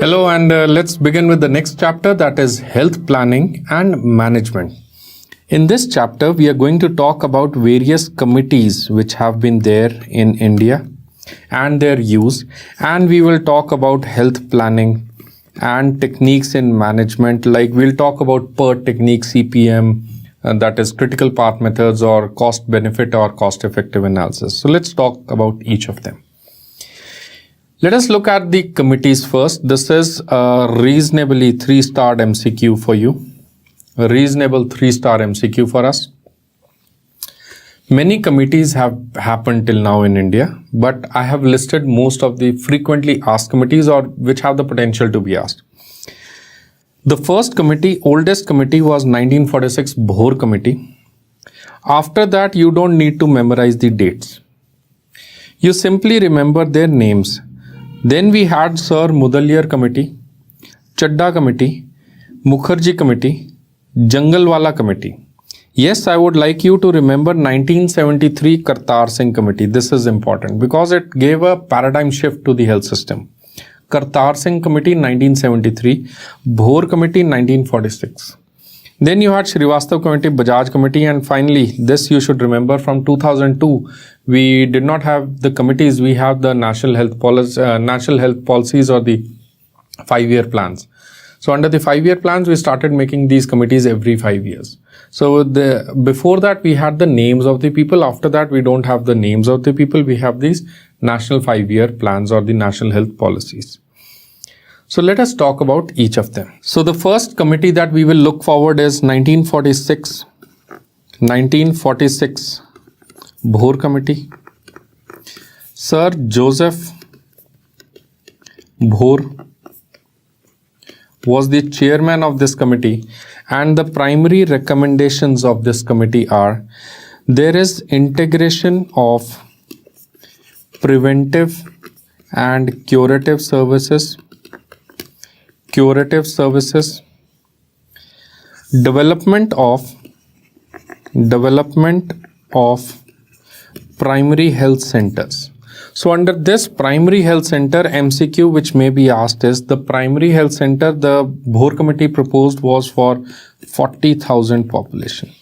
Hello, and let's begin with the next chapter, that is health planning and management. In this chapter, we are going to talk about various committees which have been there in India and their use, and we will talk about health planning and techniques in management, like we'll talk about PERT technique, CPM, that is critical path methods, or cost benefit or cost effective analysis. So let's talk about each of them. Let us look at the committees first. This is a reasonably 3-star MCQ for you. A reasonable 3-star MCQ for us. Many committees have happened till now in India, but I have listed most of the frequently asked committees or which have the potential to be asked. The first committee, oldest committee, was 1946 Bhor Committee. After that, you don't need to memorize the dates. You simply remember their names. Then we had Sir Mudaliar Committee, Chadda Committee, Mukherjee Committee, Jangalwala Committee. Yes, I would like you to remember 1973 Kartar Singh Committee. This is important because it gave a paradigm shift to the health system. Kartar Singh Committee 1973, Bhor Committee 1946. Then you had Srivastav Committee, Bajaj Committee, and finally, this you should remember, from 2002, we did not have the committees, we have the national health policies or the 5-year plans. So under the 5-year plans, we started making these committees every 5 years. So before that, we had the names of the people. After that, we don't have the names of the people. We have these national 5-year plans or the national health policies. So let us talk about each of them. So the first committee that we will look forward is 1946 Bhor Committee. Sir Joseph Bhor was the chairman of this committee, and the primary recommendations of this committee are: there is integration of preventive and curative services, development of primary health centers. So under this primary health center, MCQ which may be asked is, the primary health center the Bhor Committee proposed was for 40,000 population.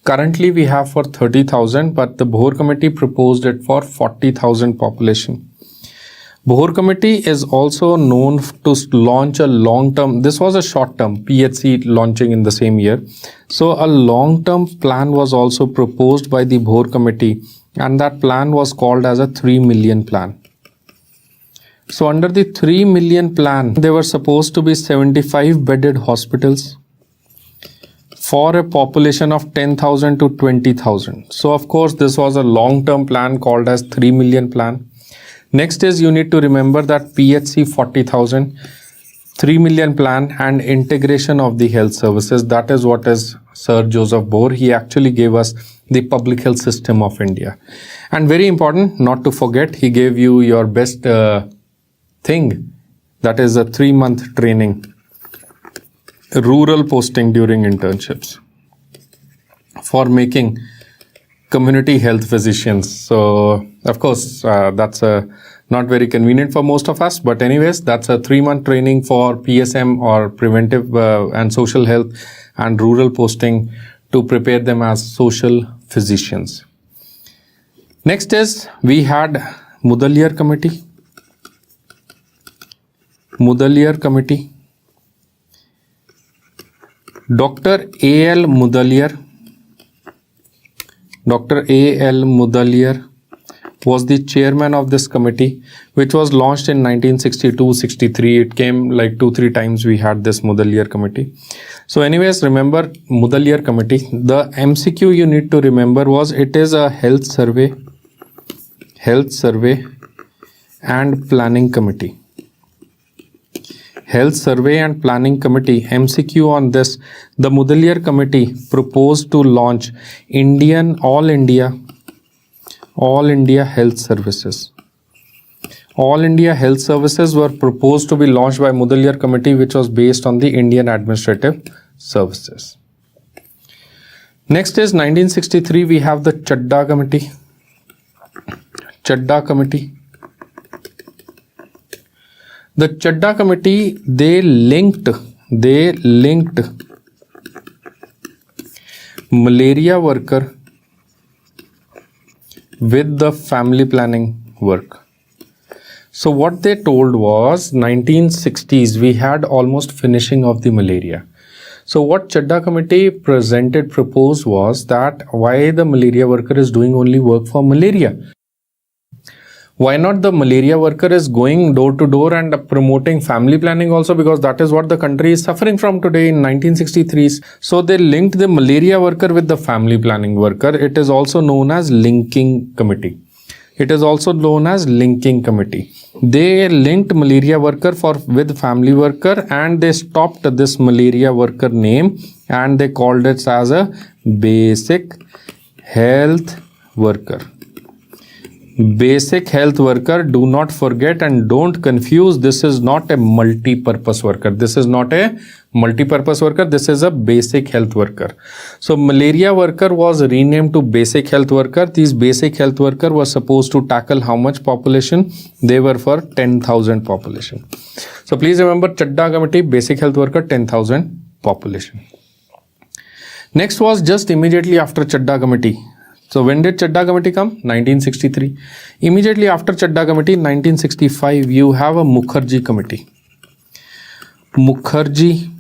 Currently we have for 30,000, but the Bhor Committee proposed it for 40,000 population. Bhor Committee is also known to launch a long-term, this was a short-term PHC launching in the same year. So a long-term plan was also proposed by the Bhor Committee, and that plan was called as a 3 million plan. So under the 3 million plan, there were supposed to be 75 bedded hospitals for a population of 10,000 to 20,000. So of course, this was a long-term plan called as 3 million plan. Next is, you need to remember that PHC 40,000, 3 million plan, and integration of the health services. That is what is Sir Joseph Bhor. He actually gave us the public health system of India. And very important, not to forget, he gave you your best thing, that is a 3-month training, rural posting during internships for making community health physicians. So of course, that's not very convenient for most of us, but anyways, that's a 3-month training for PSM or preventive and social health and rural posting to prepare them as social physicians. Next is, we had Mudaliar Committee. Dr. A.L. Mudaliar was the chairman of this committee, which was launched in 1962-63. It came like 2-3 times we had this Mudaliar Committee. So anyways, remember Mudaliar Committee. The MCQ you need to remember was, it is a health survey and planning committee. Health Survey and Planning Committee, MCQ on this. The Mudaliar Committee proposed to launch All India Health Services. All India Health Services were proposed to be launched by Mudaliar Committee, which was based on the Indian Administrative Services. Next is 1963, we have the Chadda Committee. The Chadda committee, they linked malaria worker with the family planning work. So what they told was 1960s we had almost finishing of the malaria. So what Chadda committee proposed was that why the malaria worker is doing only work for malaria? Why not the malaria worker is going door to door and promoting family planning also, because that is what the country is suffering from today in 1963s. So they linked the malaria worker with the family planning worker. It is also known as linking committee. They linked malaria worker with family worker, and they stopped this malaria worker name and they called it as a basic health worker. Basic health worker, do not forget and don't confuse, this is not a multi-purpose worker. This is a basic health worker. So malaria worker was renamed to basic health worker. These basic health worker was supposed to tackle how much population? They were for 10,000 population. So please remember, Chadda committee, basic health worker, 10,000 population. Next was just immediately after Chadda committee. So when did Chadda committee come? 1963. Immediately after Chadda committee, 1965, you have a Mukherjee committee. Mukherjee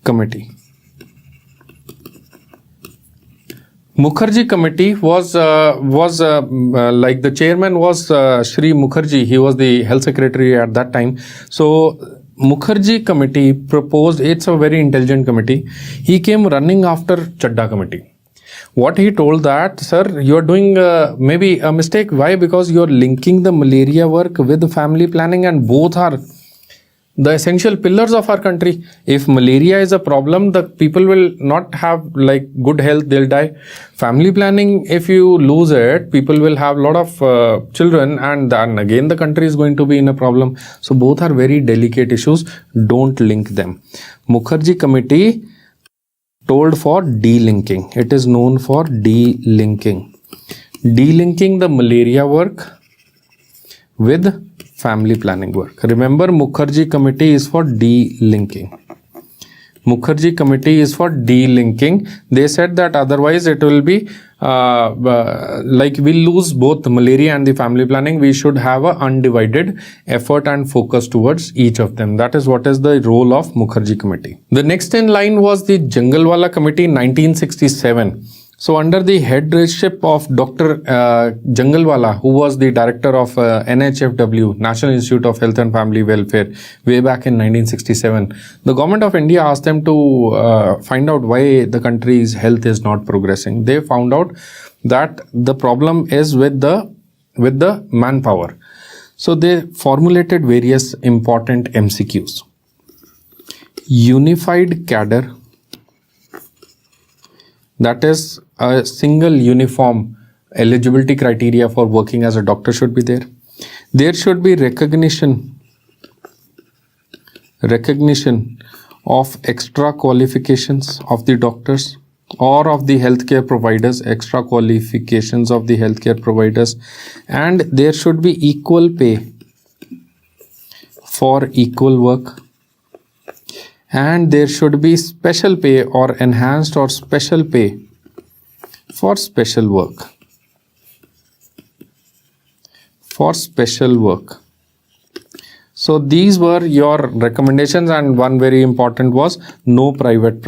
committee was like the chairman was Shri Mukherjee. He was the health secretary at that time. So Mukherjee committee proposed, it's a very intelligent committee. He came running after Chadda committee. What he told that, sir, you are doing maybe a mistake. Why? Because you are linking the malaria work with the family planning, and both are the essential pillars of our country. If malaria is a problem, the people will not have like good health, they'll die. Family planning, if you lose it, people will have a lot of children, and then again the country is going to be in a problem. So both are very delicate issues. Don't link them. Mukherjee committee told for delinking. It is known for delinking. Delinking the malaria work with family planning work. Remember, Mukherjee committee is for delinking. Mukherjee committee is for delinking. They said that otherwise it will be like we'll lose both malaria and the family planning. We should have an undivided effort and focus towards each of them. That is what is the role of Mukherjee committee. The next in line was the Jangalwala committee, 1967. So under the headship of Dr. Jangalwala, who was the director of NHFW, National Institute of Health and Family Welfare, way back in 1967, the government of India asked them to find out why the country's health is not progressing. They found out that the problem is with the manpower. So they formulated various important MCQs. Unified cadre, that is a single uniform eligibility criteria for working as a doctor should be there. There should be recognition of extra qualifications of the doctors or of the healthcare providers, extra qualifications of the healthcare providers, and there should be equal pay for equal work, and there should be special pay or enhanced or special pay for special work. So these were your recommendations, and one very important was no private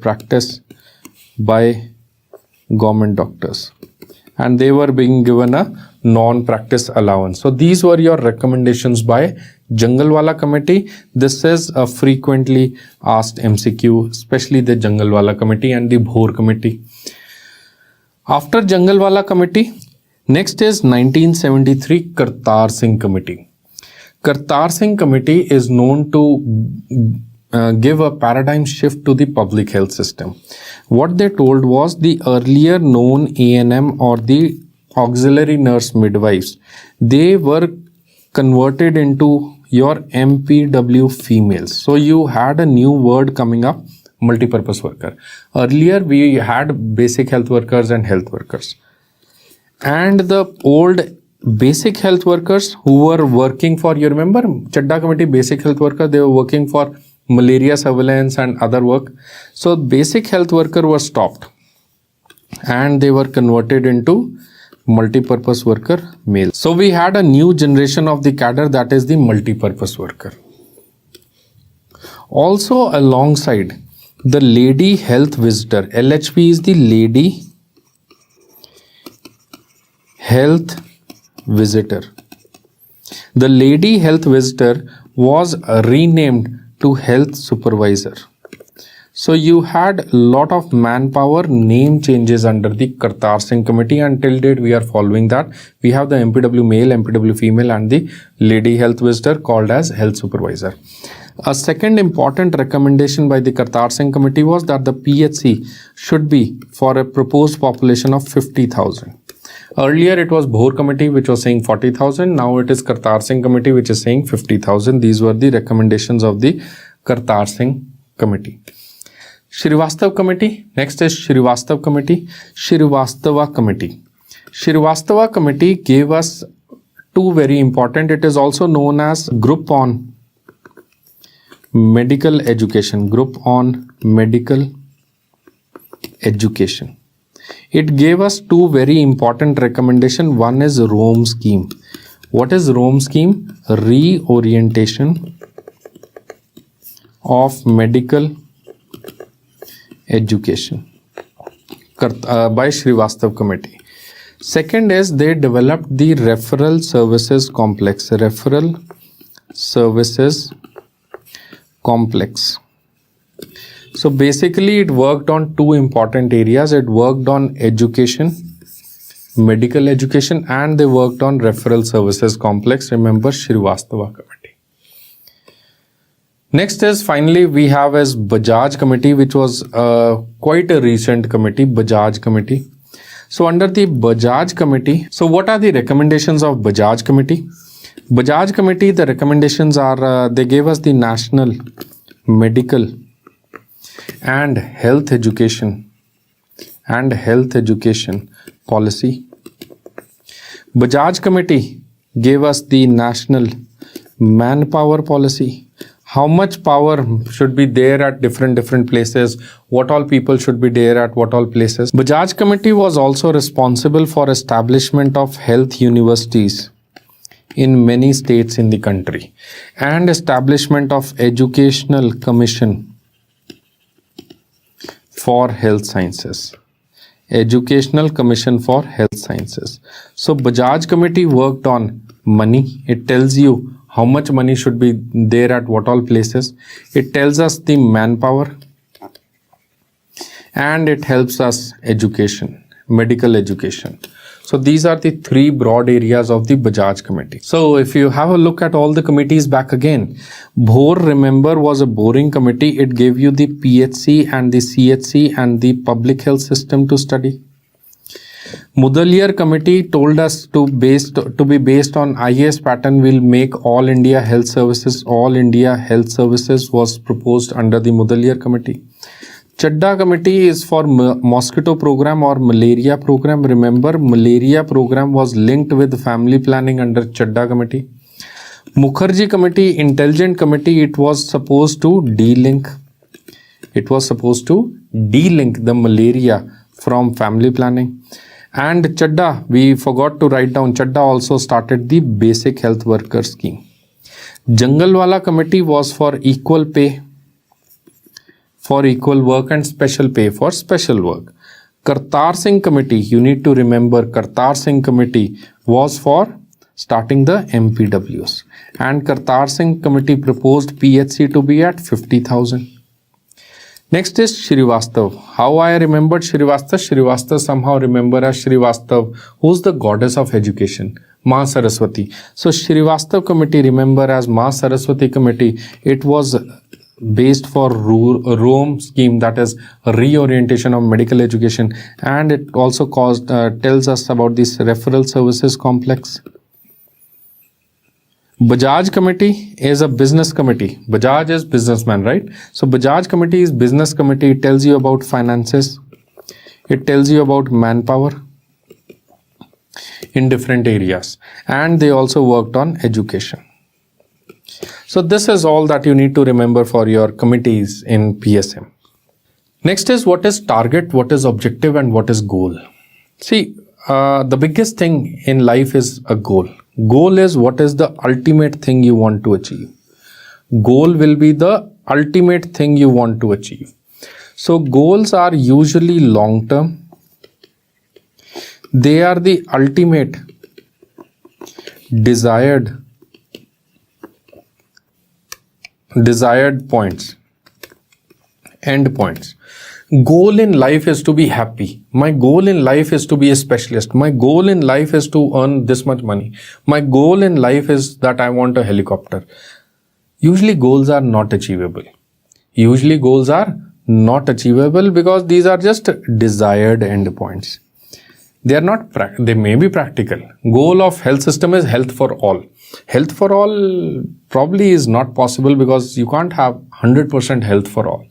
practice by government doctors, and they were being given a non-practice allowance. So these were your recommendations by Jangalwala committee. This is a frequently asked MCQ, especially the Jangalwala committee and the Bhor committee. After Jangalwala committee, next is 1973 Kartar Singh committee. Kartar Singh committee is known to give a paradigm shift to the public health system. What they told was the earlier known ANM or the auxiliary nurse midwives, they were converted into your MPW females. So you had a new word coming up, multipurpose worker. Earlier we had basic health workers and health workers. And the old basic health workers who were working for, you remember Chadda committee, basic health worker, they were working for malaria surveillance and other work. So basic health worker was stopped and they were converted into multi-purpose worker male. So we had a new generation of the cadre, that is the multi-purpose worker. Also alongside the lady health visitor, LHV is the lady health visitor. The lady health visitor was renamed to health supervisor. So you had a lot of manpower name changes under the Kartar Singh committee. Until date we are following that. We have the MPW male, MPW female and the lady health visitor called as health supervisor. A second important recommendation by the Kartar Singh committee was that the PHC should be for a proposed population of 50,000. Earlier it was Bhor committee which was saying 40,000. Now it is Kartar Singh committee which is saying 50,000. These were the recommendations of the Kartar Singh committee. Srivastav committee. Next is Srivastav committee. Srivastava committee. Srivastava committee gave us two very important. It is also known as Group on Medical Education. Group on Medical Education. It gave us two very important recommendations. One is Rome scheme. What is Rome scheme? Reorientation of medical education by Srivastav committee. Second is they developed the referral services complex. Referral services complex. So basically it worked on two important areas. It worked on education, medical education, and they worked on referral services complex. Remember Srivastava committee. Next is finally we have as Bajaj committee, which was quite a recent committee, Bajaj committee. So under the Bajaj committee, so what are the recommendations of Bajaj committee? Bajaj committee, the recommendations are, they gave us the national medical and health education policy. Bajaj committee gave us the national manpower policy. How much power should be there at different places, what all people should be there at what all places. Bajaj committee was also responsible for establishment of health universities in many states in the country and establishment of educational commission for health sciences. Educational commission for health sciences. So Bajaj committee worked on money. It tells you how much money should be there at what all places. It tells us the manpower and it helps us education, medical education. So these are the three broad areas of the Bajaj committee. So if you have a look at all the committees back again, Bhor, remember, was a boring committee. It gave you the PHC and the CHC and the public health system to study. Mudaliar committee told us to be based on IAS pattern will make all India health services. All India health services was proposed under the Mudaliar committee. Chadda committee is for mosquito program or malaria program. Remember, malaria program was linked with family planning under Chadda committee. Mukherjee committee, intelligent committee, it was supposed to de-link the malaria from family planning. And Chadda, we forgot to write down, Chadda also started the basic health worker scheme. Jangalwala committee was for equal pay for equal work and special pay for special work. Kartar Singh committee, you need to remember, Kartar Singh committee was for starting the MPWs. And Kartar Singh committee proposed PHC to be at 50,000. Next is Srivastav. How I remembered Srivastav? Srivastav somehow remember as Srivastav, who's the goddess of education, Ma Saraswati. So Srivastav committee remember as Ma Saraswati committee. It was based for Rome scheme, that is reorientation of medical education, and it also tells us about this referral services complex. Bajaj committee is a business committee. Bajaj is businessman, right? So Bajaj committee is business committee. It tells you about finances. It tells you about manpower. in different areas, and they also worked on education. So this is all that you need to remember for your committees in PSM. Next is what is target, what is objective, and what is goal. See, the biggest thing in life is a goal. Goal is what is the ultimate thing you want to achieve. Goal will be the ultimate thing you want to achieve. So goals are usually long term. They are the ultimate desired points, end points. Goal in life is to be happy. My goal in life is to be a specialist. My goal in life is to earn this much money. My goal in life is that I want a helicopter. Usually goals are not achievable. Usually goals are not achievable because these are just desired endpoints. They are not, they may be practical. Goal of health system is health for all. Health for all probably is not possible because you can't have 100% health for all.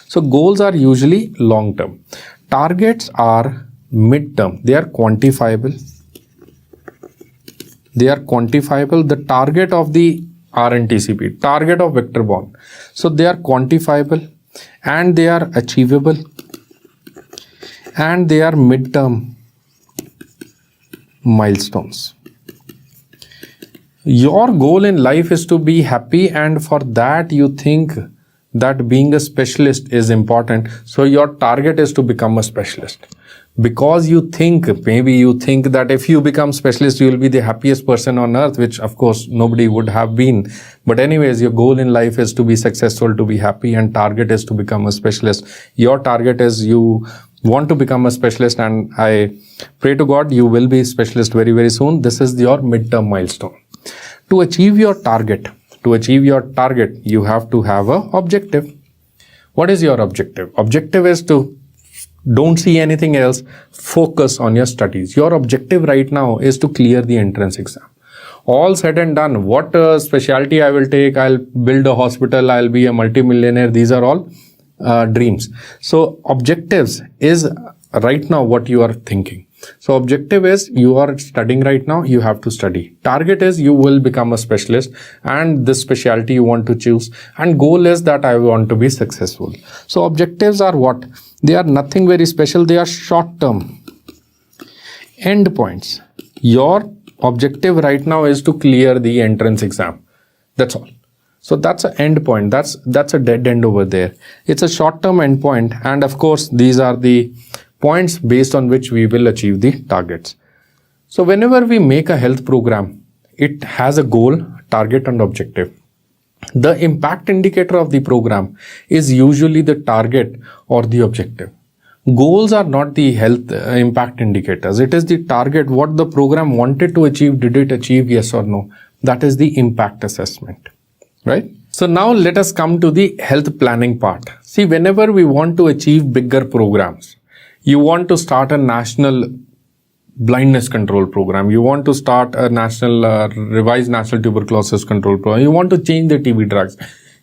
So goals are usually long term. Targets are mid term. They are quantifiable. They are quantifiable. The target of the RNTCP, target of vector-borne. So they are quantifiable and they are achievable and they are mid-term milestones. Your goal in life is to be happy, and for that you think that being a specialist is important. So your target is to become a specialist. Because you think, maybe you think that if you become specialist, you will be the happiest person on earth, which of course nobody would have been. But anyways, your goal in life is to be successful, to be happy, and target is to become a specialist. Your target is you want to become a specialist, and I pray to God you will be a specialist very, very soon. This is your midterm milestone. To achieve your target, you have to have an objective. What is your objective? Objective is to don't see anything else. Focus on your studies. Your objective right now is to clear the entrance exam. All said and done, what specialty I will take, I'll build a hospital, I'll be a multimillionaire. These are all dreams. So objectives is right now what you are thinking. So objective is you are studying right now, you have to study. Target is you will become a specialist and this specialty you want to choose. And goal is that I want to be successful. So objectives are what? They are nothing very special. They are short term end points. Your objective right now is to clear the entrance exam. That's all. So that's an end point. That's a dead end over there. It's a short term end point. And of course, these are the points based on which we will achieve the targets. So whenever we make a health program, it has a goal, target, and objective. The impact indicator of the program is usually the target or the objective. Goals are not the health impact indicators. It is the target, what the program wanted to achieve. Did it achieve, yes or no? That is the impact assessment, right? So now let us come to the health planning part. See, whenever we want to achieve bigger programs, you want to start a national blindness control program. You want to start a revised national tuberculosis control program. You want to change the TB drugs.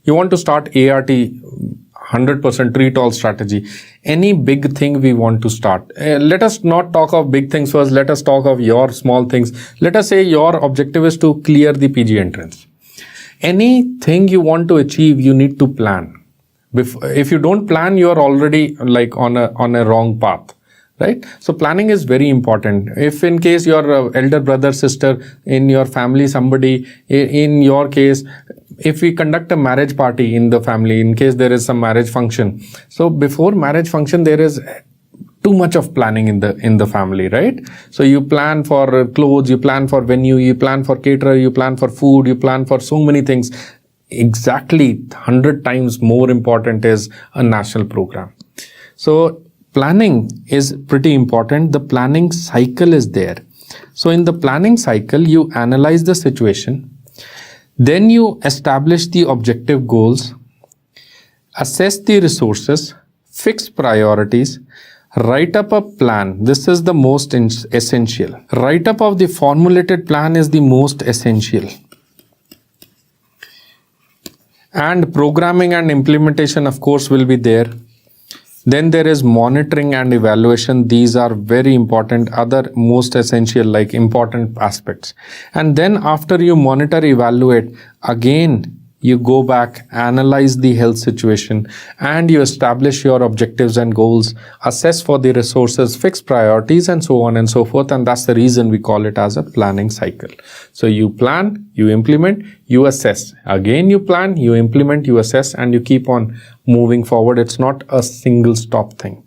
You want to start ART 100% treat all strategy. Any big thing we want to start. Let us not talk of big things first. Let us talk of your small things. Let us say your objective is to clear the PG entrance. Anything you want to achieve, you need to plan. If you don't plan, you are already like on a wrong path, right? So planning is very important. If in case your elder brother, sister, in your family, somebody, in your case, if we conduct a marriage party in the family, in case there is some marriage function. So before marriage function, there is too much of planning in the family, right? So you plan for clothes, you plan for venue, you plan for caterer, you plan for food, you plan for so many things. Exactly 100 times more important is a national program. So planning is pretty important. The planning cycle is there. So in the planning cycle, you analyze the situation, then you establish the objective goals, assess the resources, fix priorities, write up a plan. This is the most essential. Write up of the formulated plan is the most essential. And programming and implementation, of course, will be there. Then there is monitoring and evaluation. These are very important, other most essential, like important aspects. And then after you monitor, evaluate, again you go back, analyze the health situation, and you establish your objectives and goals, assess for the resources, fix priorities, and so on and so forth. And that's the reason we call it as a planning cycle. So you plan, you implement, you assess. Again, you plan, you implement, you assess, and you keep on moving forward. It's not a single stop thing.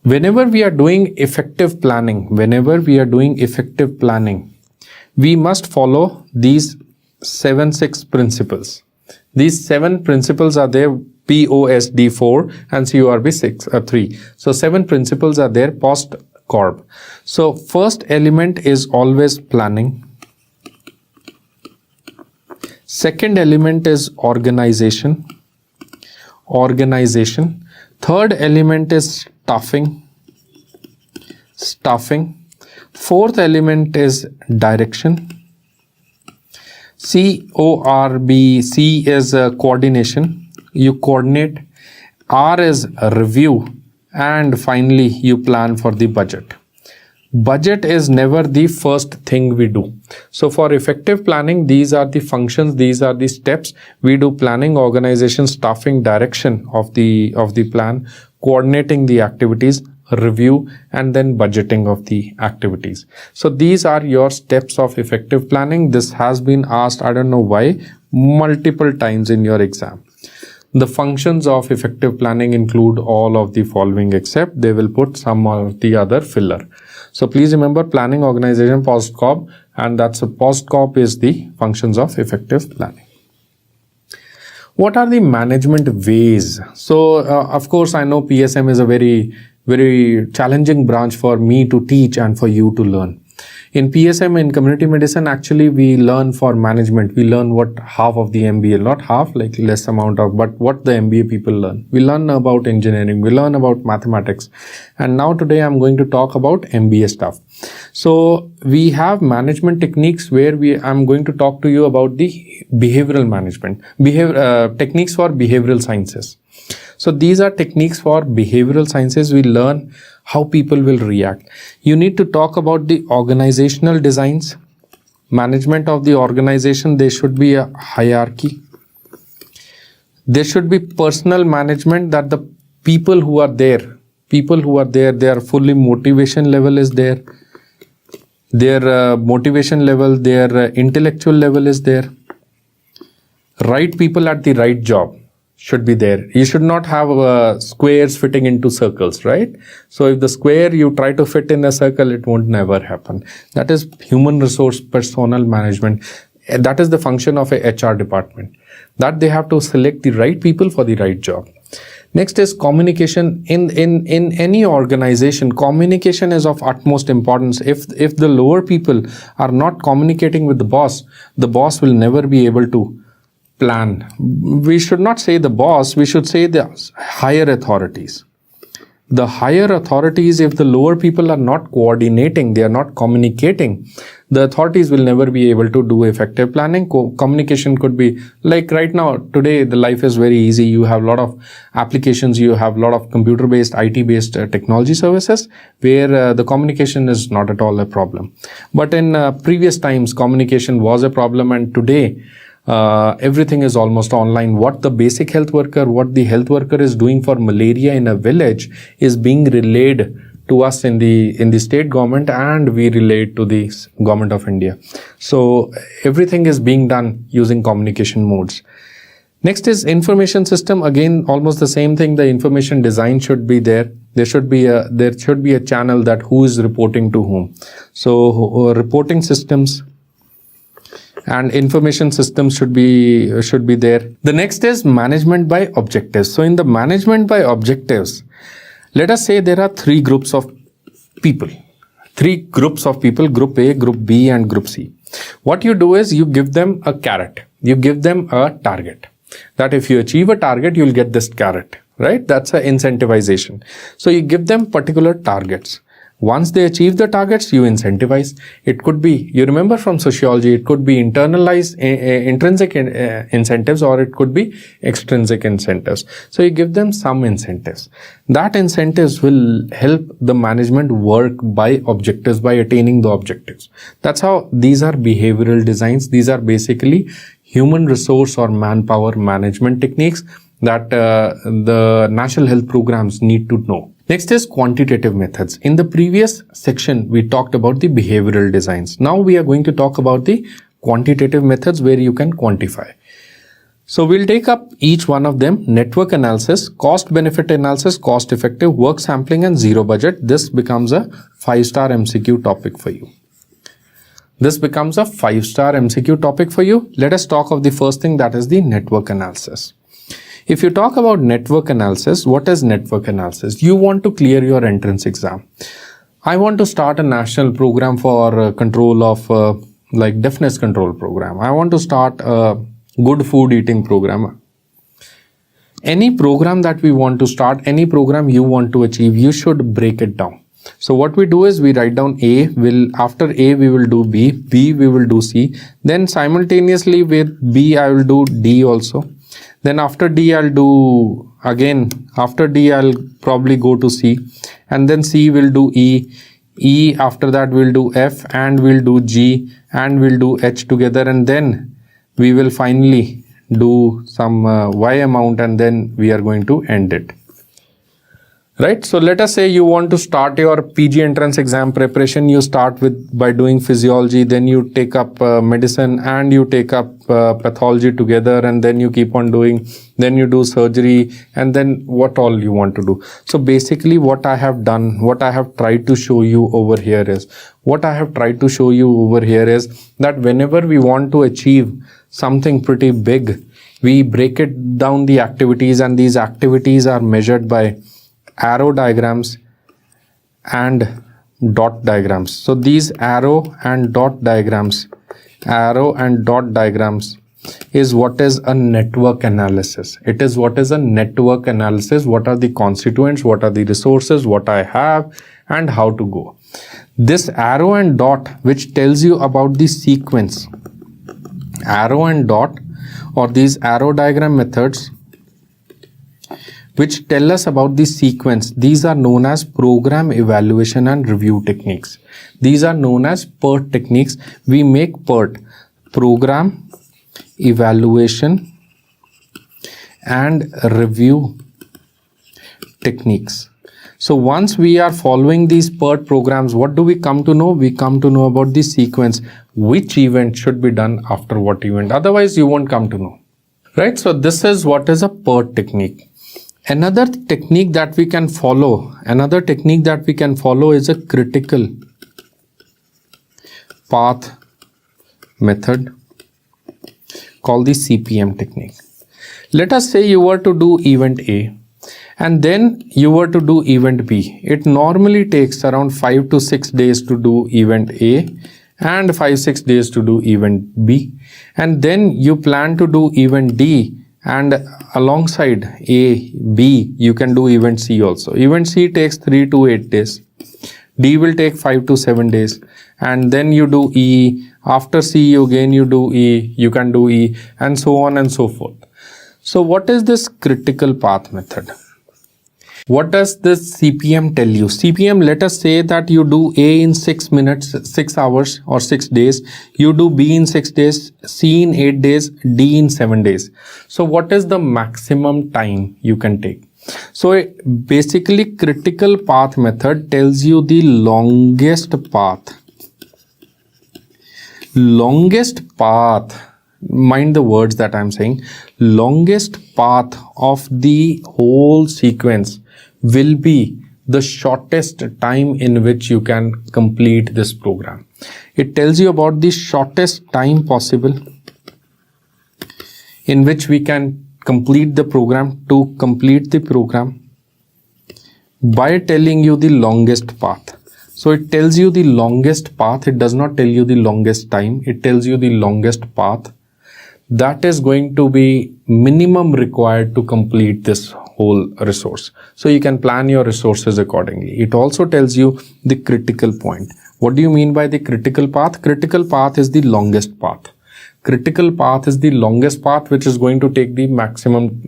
Whenever we are doing effective planning, we must follow these 6 principles. These 7 principles are there, POSD 4 and CORB 3. So 7 principles are there post CORB. So first element is always planning. Second element is organization. Third element is staffing. Fourth element is direction. CORB, C is coordination. You coordinate. R is review. And finally, you plan for the budget. Budget is never the first thing we do. So for effective planning, these are the functions, these are the steps. We do planning, organization, staffing, direction of the plan, coordinating the activities, review, and then budgeting of the activities. So these are your steps of effective planning. This has been asked, I don't know why, multiple times in your exam. The functions of effective planning include all of the following, except they will put some of the other filler. So please remember planning, organization, post-CORB, and that's a post-CORB is the functions of effective planning. What are the management ways? So of course, I know PSM is a very challenging branch for me to teach and for you to learn. In PSM, in community medicine, actually we learn for management. We learn what half of the MBA, not half, like less amount of, but what the MBA people learn. We learn about engineering, we learn about mathematics. And now today I'm going to talk about MBA stuff. So we have management techniques where I'm going to talk to you about the behavioral management, techniques for behavioral sciences. So these are techniques for behavioral sciences. We learn how people will react. You need to talk about the organizational designs, management of the organization. There should be a hierarchy. There should be personal management, that the people who are there, their fully motivation level is there. Their motivation level, their intellectual level is there. Right people at the right job should be there. You should not have squares fitting into circles, right? So if the square you try to fit in a circle, it won't never happen. That is human resource personnel management. That is the function of a HR department, that they have to select the right people for the right job. Next is communication. In any organization, communication is of utmost importance. If the lower people are not communicating with the boss will never be able to plan. We should not say the boss, we should say the higher authorities. The higher authorities, if the lower people are not coordinating, they are not communicating, the authorities will never be able to do effective planning. Communication could be like right now, today the life is very easy. You have a lot of applications, you have a lot of computer-based, IT-based technology services where the communication is not at all a problem. But in previous times, communication was a problem, and today everything is almost online. What the basic health worker, what the health worker is doing for malaria in a village is being relayed to us in the state government, and we relate to the government of India. So everything is being done using communication modes. Next is information system. Again, almost the same thing. The information design should be there. There should be a channel that who is reporting to whom. So reporting systems and information systems should be there. The next is management by objectives. So in the management by objectives, let us say there are 3 groups of people. 3 groups of people, group A, group B, and group C. What you do is you give them a carrot. You give them a target. That if you achieve a target, you'll get this carrot, right? That's an incentivization. So you give them particular targets. Once they achieve the targets, you incentivize. It could be, you remember from sociology, it could be internalized intrinsic incentives, or it could be extrinsic incentives. So you give them some incentives. That incentives will help the management work by objectives, by attaining the objectives. That's how these are behavioral designs. These are basically human resource or manpower management techniques that the national health programs need to know. Next is quantitative methods. In the previous section, we talked about the behavioral designs. Now we are going to talk about the quantitative methods where you can quantify. So we'll take up each one of them: network analysis, cost benefit analysis, cost effective, work sampling, and zero budget. This becomes a 5-star MCQ topic for you. This becomes a 5-star MCQ topic for you. Let us talk of the first thing, that is the network analysis. If you talk about network analysis, what is network analysis? You want to clear your entrance exam. I want to start a national program for control of like deafness control program. I want to start a good food eating program. Any program that we want to start, any program you want to achieve, you should break it down. So what we do is we write down A, after A we will do B, B we will do C, then simultaneously with B I will do D also. Then after D I'll do again, after D I'll probably go to C, and then C will do E, E after that we'll do F, and we'll do G, and we'll do H together, and then we will finally do some Y amount, and then we are going to end it. Right? So let us say you want to start your PG entrance exam preparation. You start by doing physiology, then you take up medicine, and you take up pathology together, and then you keep on doing, then you do surgery, and then what all you want to do. So basically what I have done, what I have tried to show you over here is, that whenever we want to achieve something pretty big, we break it down the activities, and these activities are measured by arrow diagrams and dot diagrams. So these arrow and dot diagrams is what is a network analysis. It is what is a network analysis. What are the constituents, what are the resources, what I have, and how to go. This arrow and dot, which tells you about the sequence, arrow and dot, or these arrow diagram methods which tell us about the sequence, these are known as program evaluation and review techniques. These are known as PERT techniques. We make PERT, program evaluation and review techniques. So once we are following these PERT programs, what do we come to know? We come to know about the sequence, which event should be done after what event. Otherwise you won't come to know. Right? So this is what is a PERT technique. Another technique that we can follow is a critical path method called the CPM technique. Let us say you were to do event A and then you were to do event B. It normally takes around 5 to 6 days to do event A and 5-6 days to do event B, and then you plan to do event D, and alongside A, B, you can do event C also. Event C takes 3 to 8 days. D will take 5 to 7 days. And then you do E. After C, again you do E. You can do E, and so on and so forth. So what is this critical path method? What does this CPM tell you? CPM, let us say that you do A in 6 minutes, 6 hours or 6 days. You do B in 6 days, C in 8 days, D in 7 days. So what is the maximum time you can take? So basically critical path method tells you the longest path. Longest path, mind the words that I'm saying, longest path of the whole sequence will be the shortest time in which you can complete this program. It tells you about the shortest time possible in which we can complete the program, to complete the program by telling you the longest path. So it tells you the longest path. It does not tell you the longest time. It tells you the longest path that is going to be minimum required to complete this whole resource. So you can plan your resources accordingly. It also tells you the critical point. What do you mean by the critical path? Critical path is the longest path. Critical path is the longest path which is going to take the maximum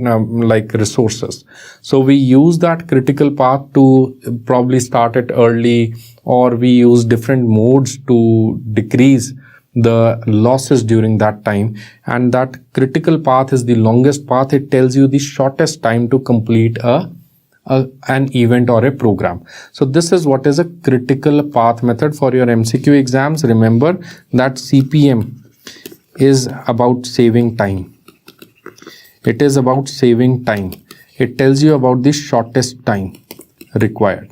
resources. So we use that critical path to probably start it early, or we use different modes to decrease the losses during that time. And that critical path is the longest path. It tells you the shortest time to complete an event or a program. So this is what is a critical path method for your MCQ exams. Remember that CPM is about saving time. It is about saving time. It tells you about the shortest time required.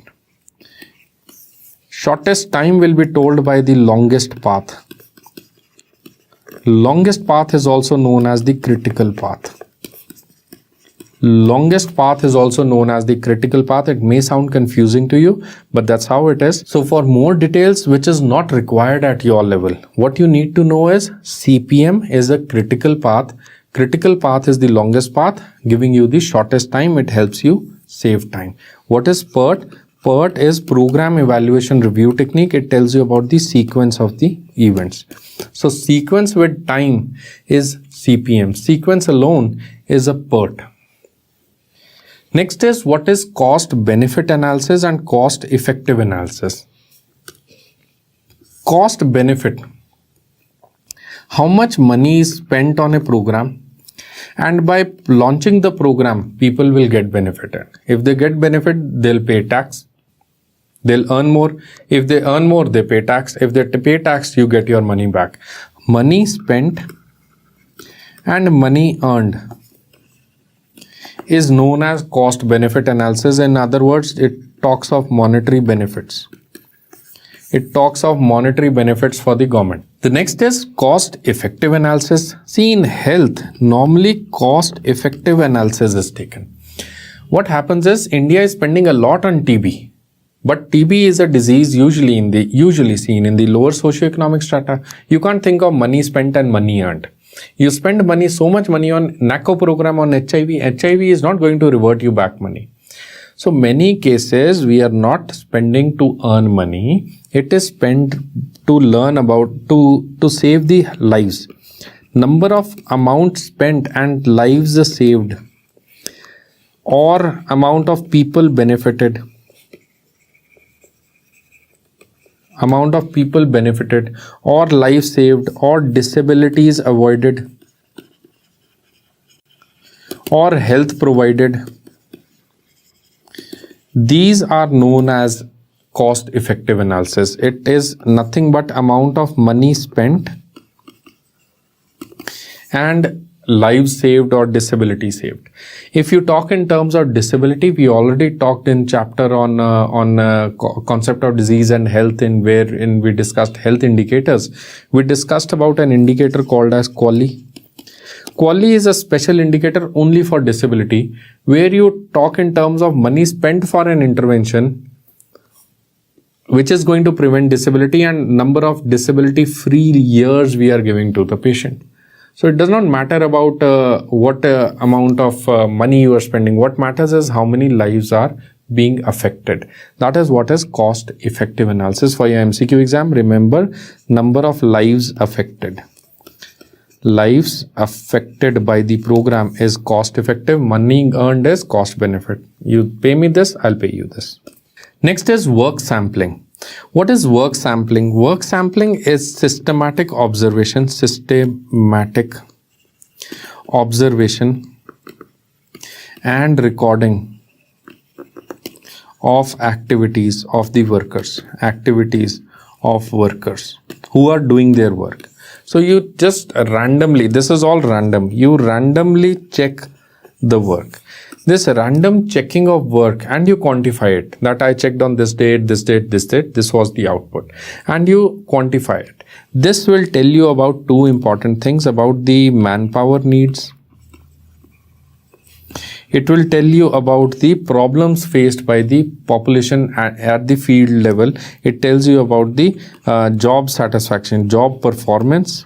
Shortest time will be told by the longest path. Longest path is also known as the critical path. Longest path is also known as the critical path. It may sound confusing to you, but that's how it is. So for more details, which is not required at your level, what you need to know is CPM is a critical path. Critical path is the longest path, giving you the shortest time. It helps you save time. What is PERT? PERT is Program Evaluation Review Technique. It tells you about the sequence of the events. So sequence with time is CPM. Sequence alone is a PERT. Next is what is cost benefit analysis and cost effective analysis. Cost benefit. How much money is spent on a program, and by launching the program, people will get benefited. If they get benefit, they'll pay tax. They'll earn more. If they earn more, they pay tax. If they pay tax, you get your money back. Money spent and money earned is known as cost benefit analysis. In other words, it talks of monetary benefits. It talks of monetary benefits for the government. The next is cost effective analysis. See, in health, normally cost effective analysis is taken. What happens is India is spending a lot on TB. But TB is a disease usually seen in the lower socioeconomic strata. You can't think of money spent and money earned. You spend money, so much money on NACO program on HIV. HIV is not going to revert you back money. So many cases we are not spending to earn money. It is spent to learn about, to save the lives. Number of amount spent and lives saved, or amount of people benefited. Amount of people benefited, or life saved, or disabilities avoided, or health provided. These are known as cost effective analysis. It is nothing but amount of money spent and lives saved or disability saved. If you talk in terms of disability, we already talked in chapter on concept of disease and health, wherein we discussed health indicators. We discussed about an indicator called as QALY. QALY is a special indicator only for disability, where you talk in terms of money spent for an intervention which is going to prevent disability and number of disability free years we are giving to the patient. So it does not matter about what amount of money you are spending. What matters is how many lives are being affected. That is what is cost effective analysis for your MCQ exam. Remember, number of lives affected. Lives affected by the program is cost effective. Money earned is cost benefit. You pay me this, I'll pay you this. Next is work sampling. What is work sampling? Work sampling is systematic observation and recording of activities of the workers, who are doing their work. So you just randomly, this is all random, you randomly check the work. This random checking of work, and you quantify it, that I checked on this date, this was the output, and you quantify it. This will tell you about two important things about the manpower needs. It will tell you about the problems faced by the population at the field level. It tells you about the job satisfaction, job performance,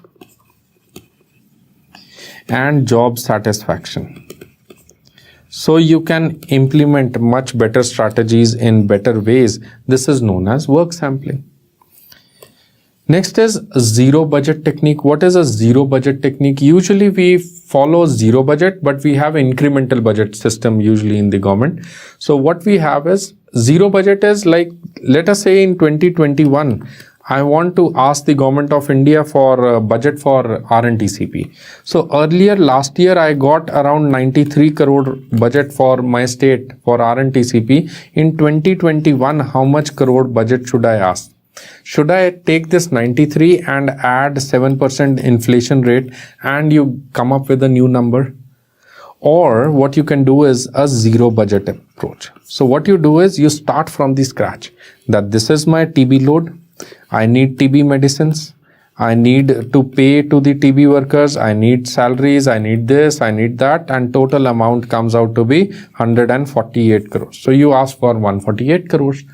and job satisfaction. so you can implement much better strategies in better ways. This is known as work sampling. Next is zero budget technique. What is a zero budget technique? Usually we follow zero budget, but we have incremental budget system usually in the government. So what we have is zero budget is like, let us say in 2021, I want to ask the government of India for a budget for RNTCP. So earlier last year I got around 93 crore budget for my state for RNTCP. In 2021, how much crore budget should I ask? Should I take this 93 and add 7% inflation rate and you come up with a new number? Or what you can do is a zero budget approach. So what you do is you start from the scratch, that this is my TB load. I need TB medicines. I need to pay to the TB workers. I need salaries. I need this. I need that. And total amount comes out to be 148 crores. So you ask for 148 crores.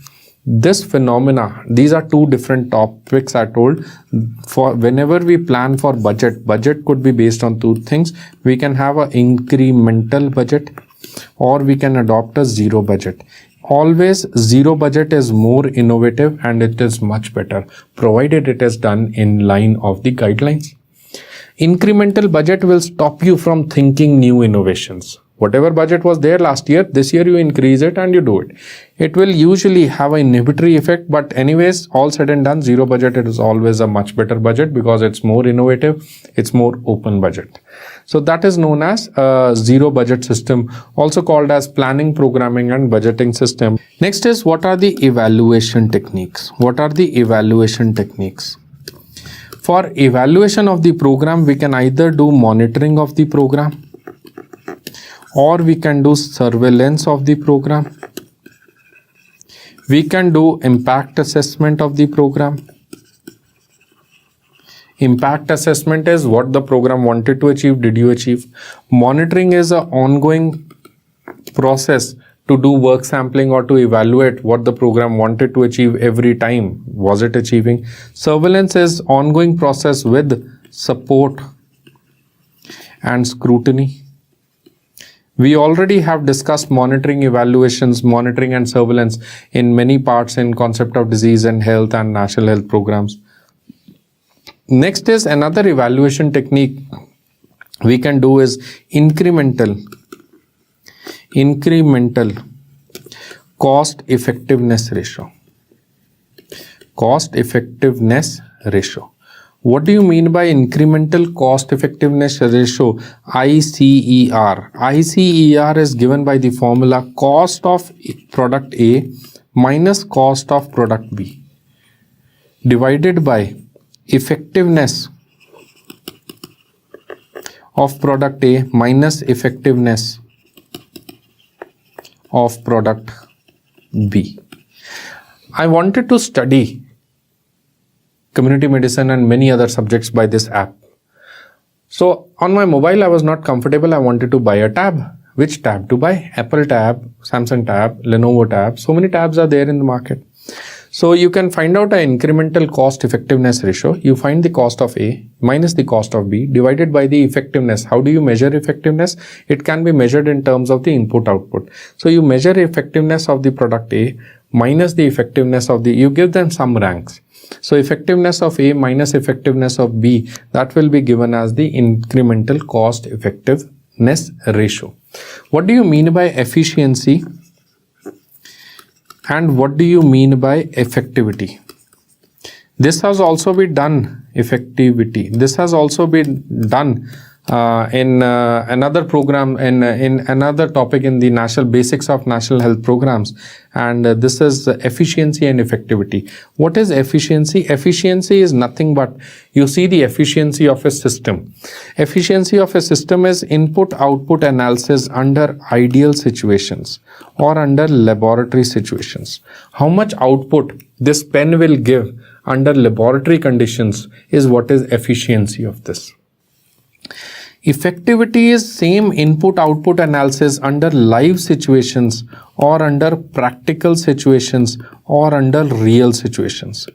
This phenomena, these are two different topics I told. For whenever we plan for budget could be based on two things. We can have an incremental budget or we can adopt a zero budget. Always zero budget is more innovative and it is much better, provided it is done in line of the guidelines. Incremental budget will stop you from thinking new innovations. Whatever budget was there last year, this year you increase it and you do it. It will usually have an inhibitory effect, but anyways, all said and done, zero budget, it is always a much better budget because it's more innovative, it's more open budget. So that is known as a zero budget system, also called as planning, programming and budgeting system. Next is, what are the evaluation techniques? What are the evaluation techniques? For evaluation of the program, we can either do monitoring of the program, or we can do surveillance of the program. We can do impact assessment of the program. Impact assessment is what the program wanted to achieve, did you achieve? Monitoring is an ongoing process to do work sampling or to evaluate what the program wanted to achieve every time. Was it achieving? Surveillance is ongoing process with support and scrutiny. We already have discussed monitoring, evaluations, monitoring and surveillance in many parts in concept of disease and health and national health programs. Next is another evaluation technique we can do is incremental cost effectiveness ratio. Cost effectiveness ratio. What do you mean by incremental cost effectiveness ratio? ICER. ICER is given by the formula cost of product A minus cost of product B divided by effectiveness of product A minus effectiveness of product B. I wanted to study community medicine and many other subjects by this app. So on my mobile, I was not comfortable. I wanted to buy a tab. Which tab to buy? Apple tab, Samsung tab, Lenovo tab. So many tabs are there in the market. So you can find out an incremental cost effectiveness ratio. You find the cost of A minus the cost of B divided by the effectiveness. How do you measure effectiveness? It can be measured in terms of the input output. So you measure effectiveness of the product A minus the effectiveness of the, you give them some ranks. So effectiveness of A minus effectiveness of B, that will be given as the incremental cost effectiveness ratio. What do you mean by efficiency? And what do you mean by effectivity? This has also been done, effectivity. This has also been done in another program, in another topic in the national basics of national health programs. And this is efficiency and effectivity. What is efficiency? Efficiency is nothing but, you see the efficiency of a system. Efficiency of a system is input-output analysis under ideal situations or under laboratory situations. How much output this pen will give under laboratory conditions is what is efficiency of this. Effectivity is same input-output analysis under live situations or under practical situations or under real situations.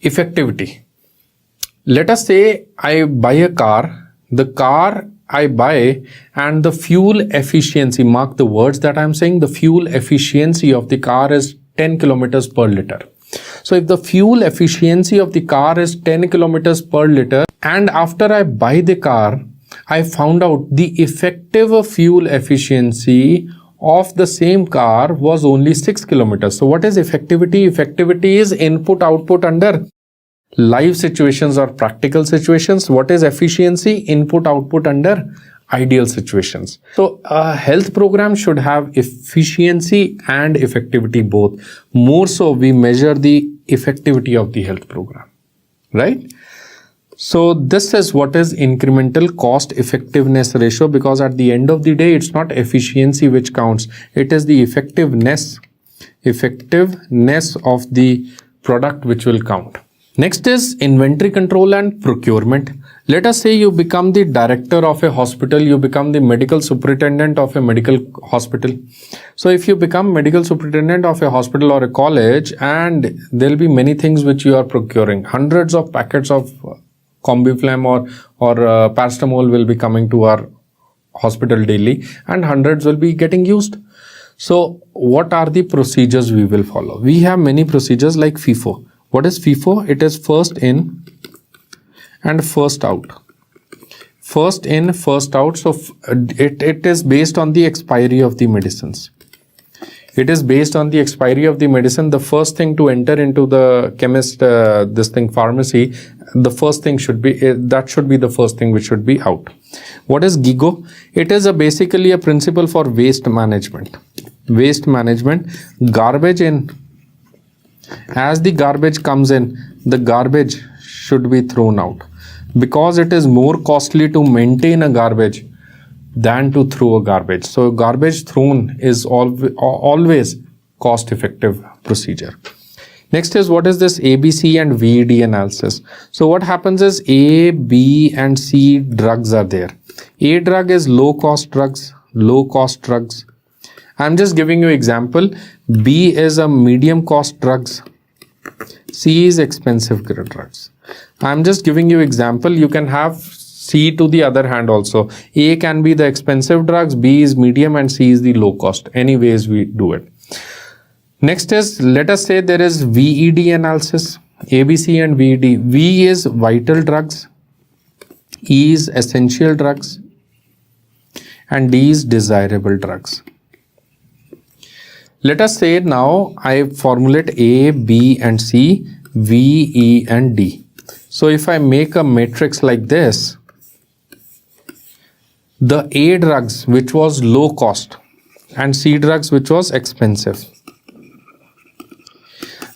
Effectivity. Let us say I buy a car. The car I buy and the fuel efficiency, mark the words that I'm saying, the fuel efficiency of the car is 10 kilometers per liter. So if the fuel efficiency of the car is 10 kilometers per liter, and after I buy the car, I found out the effective fuel efficiency of the same car was only 6 kilometers. So what is effectivity? Effectivity is input output under live situations or practical situations. What is efficiency? Input output under ideal situations. So a health program should have efficiency and effectivity both. More so, we measure the effectivity of the health program, right? So this is what is incremental cost effectiveness ratio, because at the end of the day, it's not efficiency which counts. It is the effectiveness of the product which will count. Next is inventory control and procurement. Let us say you become the director of a hospital, you become the medical superintendent of a medical hospital. So if you become medical superintendent of a hospital or a college, and there will be many things which you are procuring, hundreds of packets of Combiflam or paracetamol will be coming to our hospital daily, and hundreds will be getting used. So what are the procedures we will follow? We have many procedures like FIFO. What is FIFO? It is first in and first out. First in, first out. So it is based on the expiry of the medicines. It is based on the expiry of the medicine. The first thing to enter into the chemist, pharmacy, the first thing should be, that should be the first thing which should be out. What is GIGO? It is basically a principle for waste management. Waste management, garbage in. As the garbage comes in, the garbage should be thrown out, because it is more costly to maintain a garbage than to throw a garbage. So garbage thrown is always cost effective procedure. Next is, what is this ABC and VED analysis? So what happens is A, B and C drugs are there. A drug is low cost drugs. I'm just giving you example. B is a medium cost drugs. C is expensive drugs. I'm just giving you example. You can have C to the other hand also. A can be the expensive drugs, B is medium and C is the low cost. Anyways we do it. Next is, let us say there is VED analysis. ABC and VED. V is vital drugs. E is essential drugs. And D is desirable drugs. Let us say now I formulate A, B and C, V, E and D. So if I make a matrix like this, the A drugs which was low cost and C drugs which was expensive.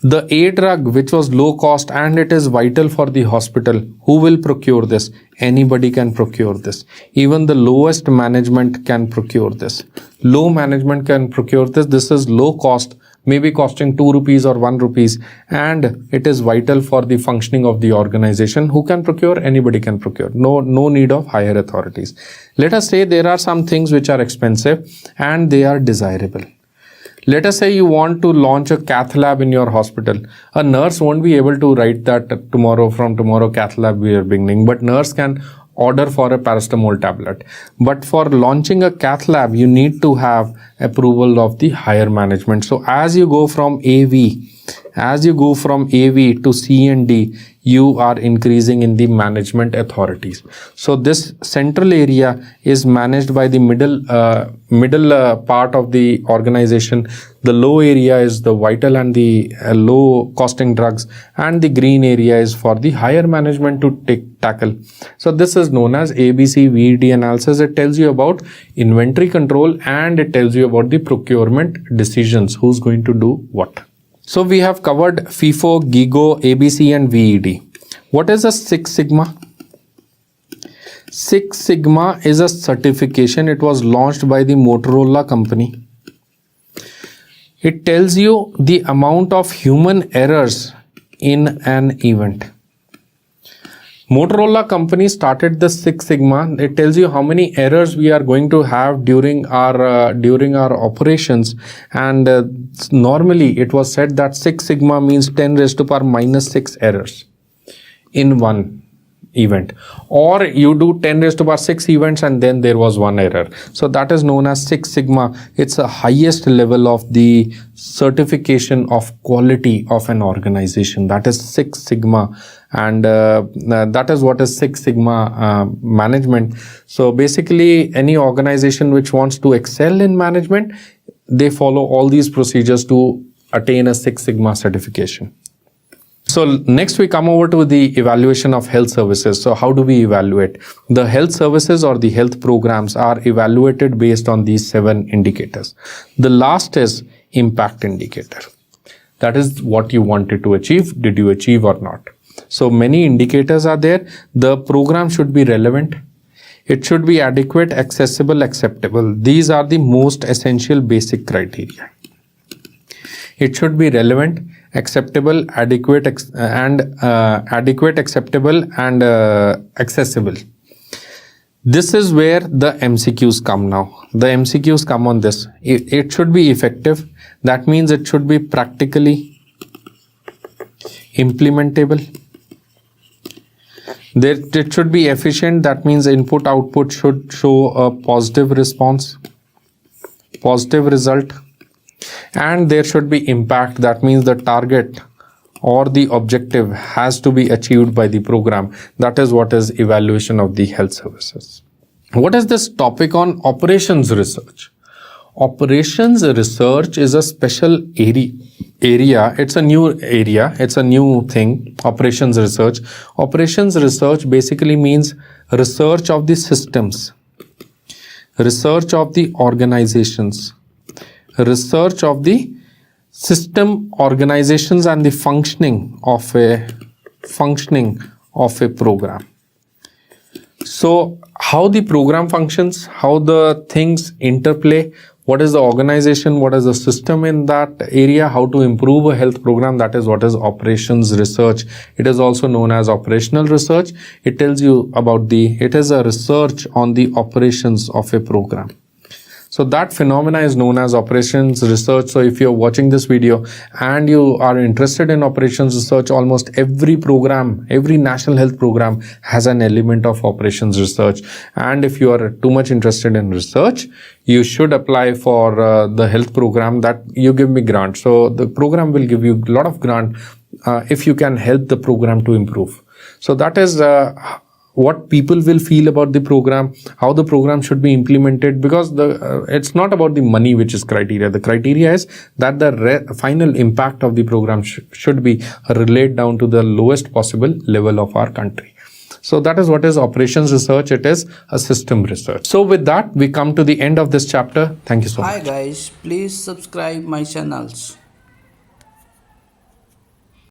The A drug which was low cost and it is vital for the hospital, who will procure this? Anybody can procure this. Even the lowest management can procure this. Low management can procure this. This is low cost, maybe costing 2 rupees or 1 rupees, and it is vital for the functioning of the organization. Who can procure? Anybody can procure. No need of higher authorities. Let us say there are some things which are expensive and they are desirable. Let us say you want to launch a cath lab in your hospital. A nurse won't be able to write that from tomorrow cath lab we are beginning, but nurse can order for a paracetamol tablet. But for launching a cath lab, you need to have approval of the higher management. So as you go from AV to C and D, you are increasing in the management authorities. So this central area is managed by the middle part of the organization. The low area is the vital and the low costing drugs, and the green area is for the higher management to tackle. So this is known as ABC VED analysis. It tells you about inventory control and it tells you about the procurement decisions, who's going to do what. So we have covered FIFO, GIGO, ABC and VED. What is a Six Sigma? Six Sigma is a certification. It was launched by the Motorola company. It tells you the amount of human errors in an event. Motorola company started the Six Sigma. It tells you how many errors we are going to have during our operations, and normally it was said that Six Sigma means 10 raised to power minus 6 errors in one event, or you do 10 raised to power 6 events and then there was one error. So that is known as Six Sigma. It's the highest level of the certification of quality of an organization. That is Six Sigma, and that is what is Six Sigma management. So basically, any organization which wants to excel in management, they follow all these procedures to attain a Six Sigma certification. So next we come over to the evaluation of health services. So how do we evaluate? The health services or the health programs are evaluated based on these 7 indicators. The last is impact indicator. That is what you wanted to achieve. Did you achieve or not? So many indicators are there. The program should be relevant. It should be adequate, accessible, acceptable. These are the most essential basic criteria. It should be relevant, acceptable, adequate, acceptable, and accessible. This is where the MCQs come now. The MCQs come on this. It should be effective. That means it should be practically implementable. It should be efficient. That means input output should show a positive response, positive result. And there should be impact. That means the target or the objective has to be achieved by the program. That is what is evaluation of the health services. What is this topic on operations research? Operations research is a special area. It's a new area. It's a new thing. Operations research. Operations research basically means research of the systems, research of the organizations, research of the system organizations and the functioning of a program. So how the program functions, how the things interplay, what is the organization, what is the system in that area, how to improve a health program, that is what is operations research. It is also known as operational research. It tells you about it is a research on the operations of a program. So that phenomena is known as operations research. So if you're watching this video and you are interested in operations research, almost every program, every national health program has an element of operations research. And if you are too much interested in research, you should apply for the health program that you give me grant. So the program will give you a lot of grant if you can help the program to improve. So that is what people will feel about the program, how the program should be implemented, because it's not about the money which is criteria. The criteria is that the final impact of the program should be relayed down to the lowest possible level of our country. So that is what is operations research. It is a system research. So with that, we come to the end of this chapter. Thank you so much. Hi guys, please subscribe my channels.